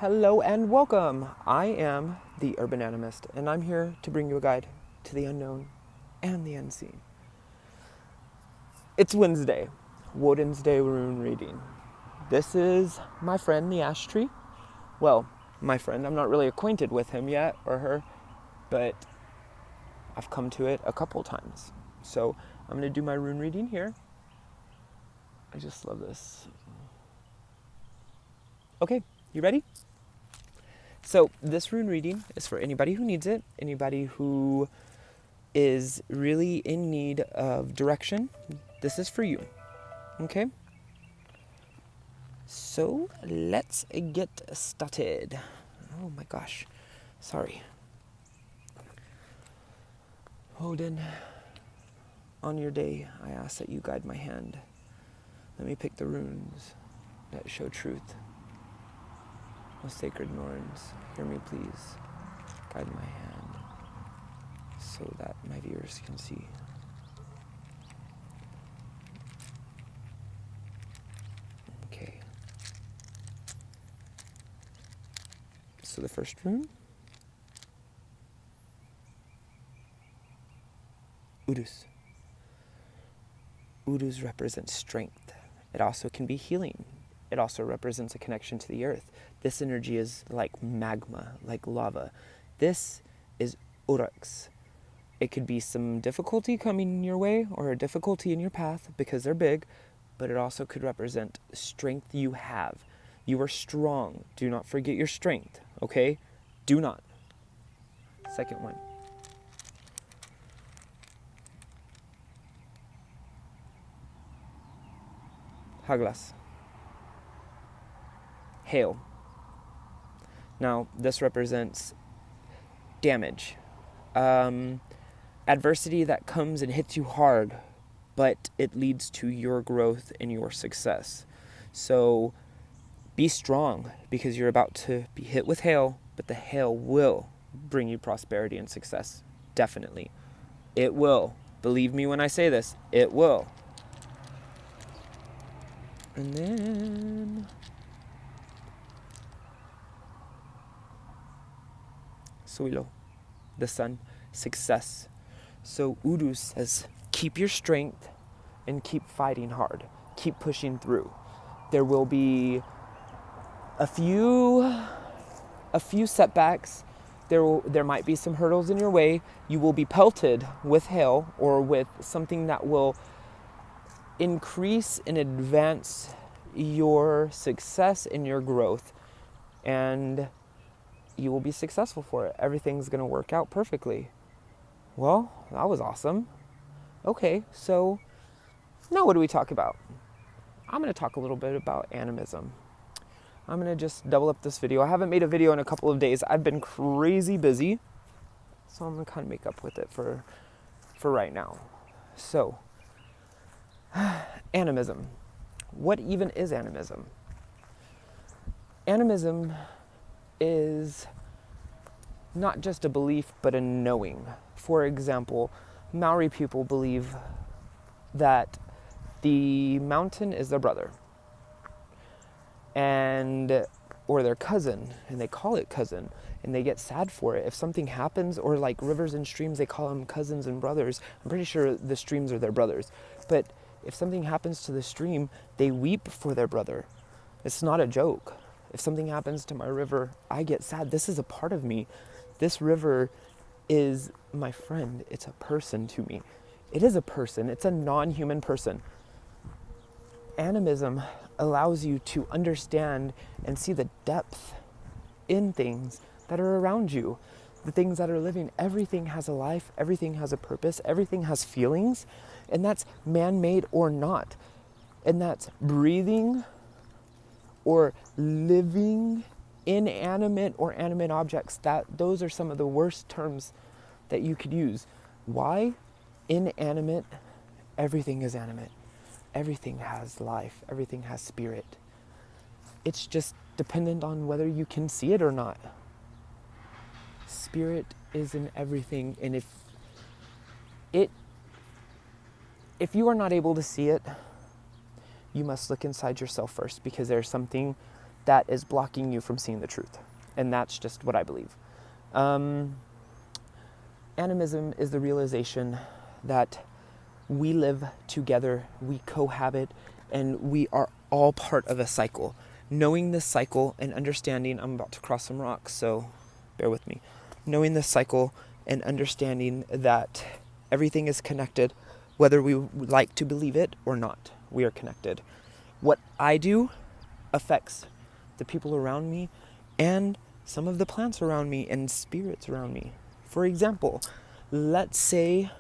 Hello and welcome. I am the Urban Animist, and I'm here to bring you a guide to the unknown and the unseen. It's Wednesday, Wodensday Rune reading. This is my friend, the ash tree. Well, my friend, I'm not really acquainted with him yet, or her, but I've come to it a couple times. So I'm going to do my rune reading here. I just love this. Okay, you ready? So this rune reading is for anybody who needs it, anybody who is really in need of direction. This is for you, okay? So let's get started. Oh my gosh, sorry. Odin, on your day, I ask that you guide my hand. Let me pick the runes that show truth. O sacred Norns, hear me please. Guide my hand so that my viewers can see. Okay. So the first rune, Udus. Udus represents strength. It also can be healing. It also represents a connection to the earth. This energy is like magma, like lava. This is Uruks. It could be some difficulty coming your way or a difficulty in your path because they're big, but it also could represent strength you have. You are strong. Do not forget your strength, okay? Do not. Second one. Haglas. Hail. Now, this represents damage. Adversity that comes and hits you hard, but it leads to your growth and your success. So be strong because you're about to be hit with hail, but the hail will bring you prosperity and success. Definitely. It will. Believe me when I say this, it will. And then Suilo, the sun, success. So Udu says, keep your strength and keep fighting hard. Keep pushing through. There will be a few setbacks. There might be some hurdles in your way. You will be pelted with hail or with something that will increase and advance your success and your growth, and you will be successful for it. Everything's going to work out perfectly. Well, that was awesome. Okay, so now what do we talk about? I'm going to talk a little bit about animism. I'm going to just double up this video. I haven't made a video in a couple of days. I've been crazy busy, so I'm going to kind of make up with it for right now. So, animism. What even is animism? Animism is not just a belief, but a knowing. For example, Maori people believe that the mountain is their brother, or their cousin, and they call it cousin, and they get sad for it. If something happens, or like rivers and streams, they call them cousins and brothers. I'm pretty sure the streams are their brothers. But if something happens to the stream, they weep for their brother. It's not a joke. If something happens to my river, I get sad. This is a part of me. This river is my friend. It's a person to me. It is a person. It's a non-human person. Animism allows you to understand and see the depth in things that are around you, the things that are living. Everything has a life. Everything has a purpose. Everything has feelings, and that's man-made or not. And that's breathing or living, inanimate or animate objects. Those are some of the worst terms that you could use. Why? Inanimate. Everything is animate. Everything has life. Everything has spirit. It's just dependent on whether you can see it or not. Spirit is in everything, and if you are not able to see it, you must look inside yourself first, because there's something that is blocking you from seeing the truth. And that's just what I believe. Animism is the realization that we live together, we cohabit, and we are all part of a cycle. Knowing this cycle and understanding, I'm about to cross some rocks, so bear with me. Knowing this cycle and understanding that everything is connected, whether we like to believe it or not, we are connected. What I do affects the people around me and some of the plants around me and spirits around me. For example, let's say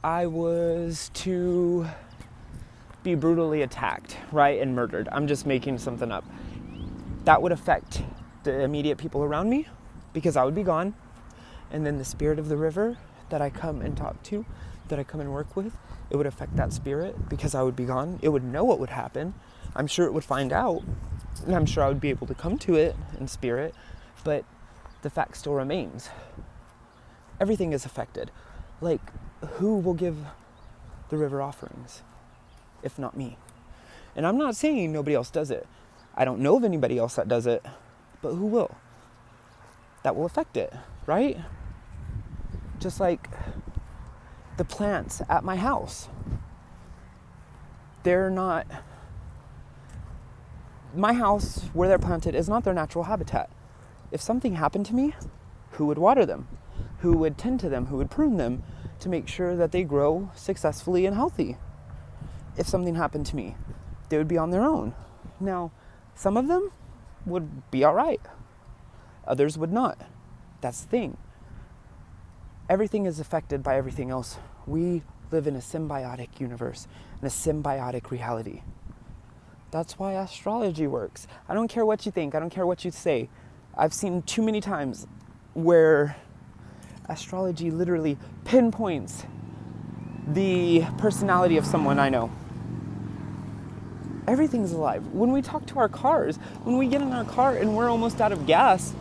I was to be brutally attacked, right, and murdered. I'm just making something up. That would affect the immediate people around me because I would be gone. And then the spirit of the river that I come and talk to, that I come and work with, it would affect that spirit because I would be gone. It would know what would happen. I'm sure it would find out, and I'm sure I would be able to come to it in spirit, but the fact still remains. Everything is affected. Like, who will give the river offerings if not me? And I'm not saying nobody else does it. I don't know of anybody else that does it, but who will? That will affect it, right? Just like the plants at my house. They're not... My house, where they're planted, is not their natural habitat. If something happened to me, who would water them? Who would tend to them? Who would prune them to make sure that they grow successfully and healthy? If something happened to me, they would be on their own. Now, some of them would be all right. Others would not. That's the thing. Everything is affected by everything else. We live in a symbiotic universe, in a symbiotic reality. That's why astrology works. I don't care what you think. I don't care what you say. I've seen too many times where astrology literally pinpoints the personality of someone I know. Everything's alive. When we talk to our cars, when we get in our car and we're almost out of gas,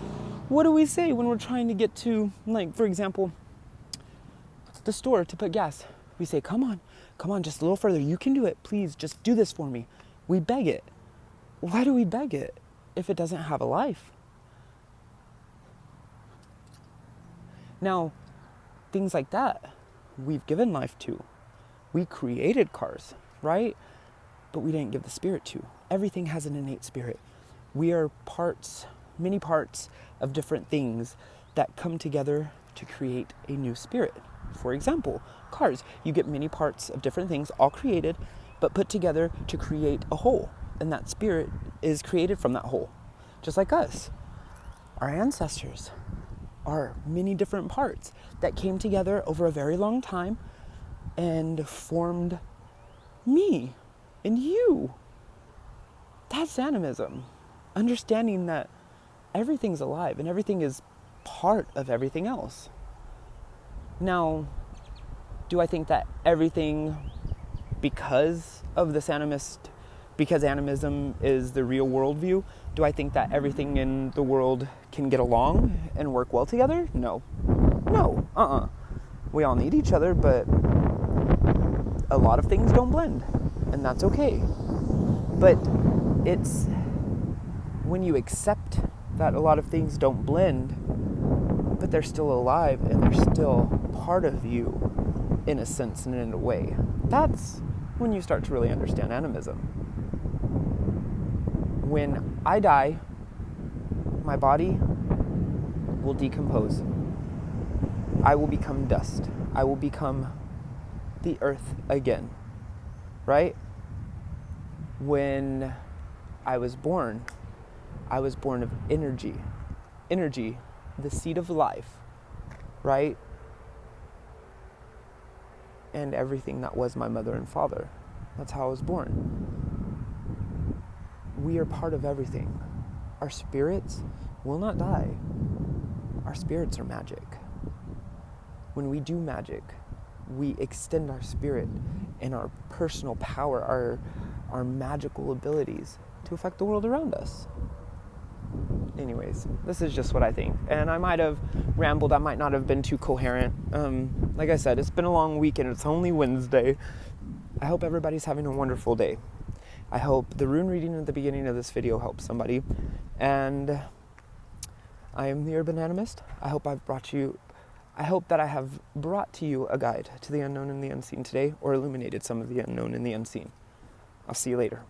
what do we say when we're trying to get to, like, for example, the store to put gas? We say, come on, just a little further. You can do it. Please, just do this for me. We beg it. Why do we beg it if it doesn't have a life? Now, things like that, we've given life to. We created cars, right? But we didn't give the spirit to. Everything has an innate spirit. We are parts, many parts of different things that come together to create a new spirit. For example, cars. You get many parts of different things, all created, but put together to create a whole. And that spirit is created from that whole. Just like us. Our ancestors are many different parts that came together over a very long time and formed me and you. That's animism. Understanding that everything's alive and everything is part of everything else. Now, do I think that everything, because of this because animism is the real worldview, do I think that everything in the world can get along and work well together? No. We all need each other, but a lot of things don't blend, and that's okay. But it's when you accept that a lot of things don't blend, but they're still alive and they're still part of you in a sense and in a way. That's when you start to really understand animism. When I die, my body will decompose. I will become dust. I will become the earth again, right? When I was born of energy. Energy, the seed of life, right? And everything that was my mother and father. That's how I was born. We are part of everything. Our spirits will not die. Our spirits are magic. When we do magic, we extend our spirit and our personal power, our magical abilities to affect the world around us. Anyways, this is just what I think. And I might have rambled. I might not have been too coherent. Like I said, it's been a long week and it's only Wednesday. I hope everybody's having a wonderful day. I hope the rune reading at the beginning of this video helps somebody. And I am the Urban Animist. I hope that I have brought to you a guide to the unknown and the unseen today, or illuminated some of the unknown and the unseen. I'll see you later.